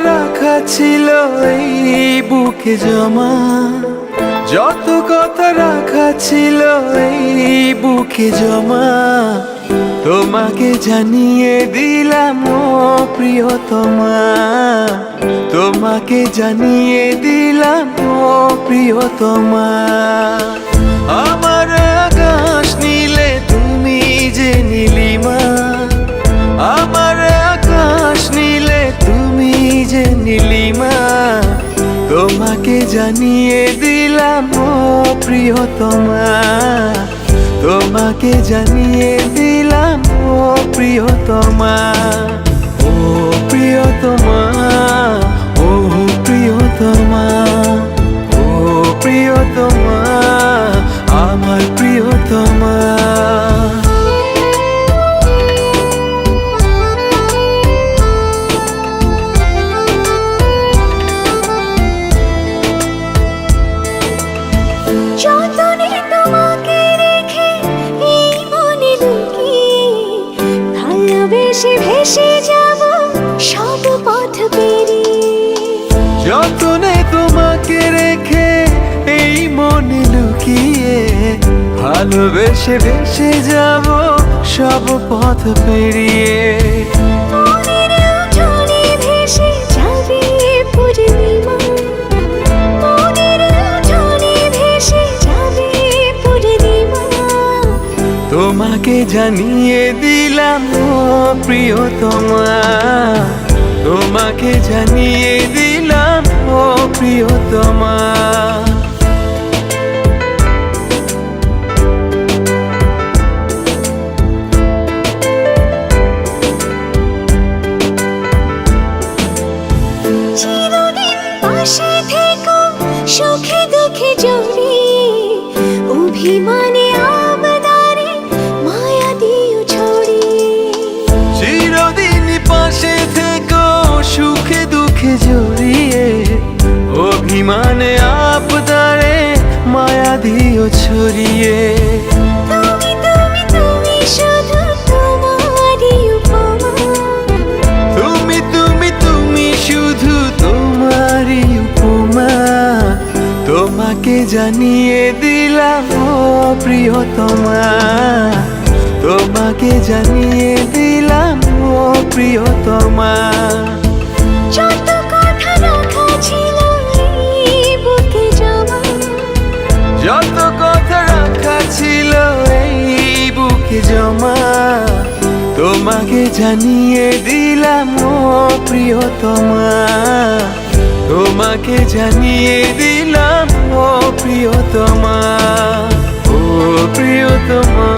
রাখা ছিল এই বুকে জমা, যত কথা রাখা ছিল এই বুকে জমা, তোমাকে জানিয়ে দিলাম ও প্রিয়তমা, তোমাকে জানিয়ে দিলাম ও প্রিয়তমা। আমার আকাশ নীলে তুমি যে নীলিমা, আমার আকাশ নীলে তুমি যে নীলিমা, তোমাকে জানিয়ে দিলাম ও প্রিয়তমা, তোমাকে জানিয়ে দিলাম ও প্রিয়তমা। ও প্রিয়তমা, ও প্রিয়তমা, ও প্রিয়তমা, আমার প্রিয়তমা। যতনে তোমাকে রেখে এই মনে লুকিয়ে, ভালোবেসে ভেসে যাব সব পথ পেরিয়ে। যতনে তোমাকে রেখে এই মনে লুকিয়ে, ভালোবেসে ভেসে যাব সব পথ পেরিয়ে। মনের উঠোনে ভেসে যাবে পূর্ণিমা, মনের উঠোনে ভেসে যাবে পূর্ণিমা, তোমাকে জানিয়ে দিলাম ও প্রিয়তমা, তোমাকে জানিয়ে দিলাম ও প্রিয়তমা। চিরদিন পাশে থেকো সুখে দুঃখে জড়িয়ে, অভিমানে আবদারে মায়া দিও ছড়িয়ে। চিরদিন পাশে থেকো সুখে দুঃখে জড়িয়ে, অভিমানে আবদারে মায়া দিও ছড়িয়ে। তুমি তুমি তুমি শুধু তোমারই উপমা, তুমি তুমি তুমি শুধু তোমারই উপমা, তোমাকে জানিয়ে দিলাম ও প্রিয়তমা, তোমাকে জানিয়ে দিলাম ও প্রিয়তমা। যত কথা রাখা ছিল এই বুকে জমা, যত কথা রাখা ছিল এই বুকে জমা, তোমাকে জানিয়ে দিলাম ও প্রিয়তমা, তোমাকে জানিয়ে দিলাম ও প্রিয়তমা, ও প্রিয়তমা।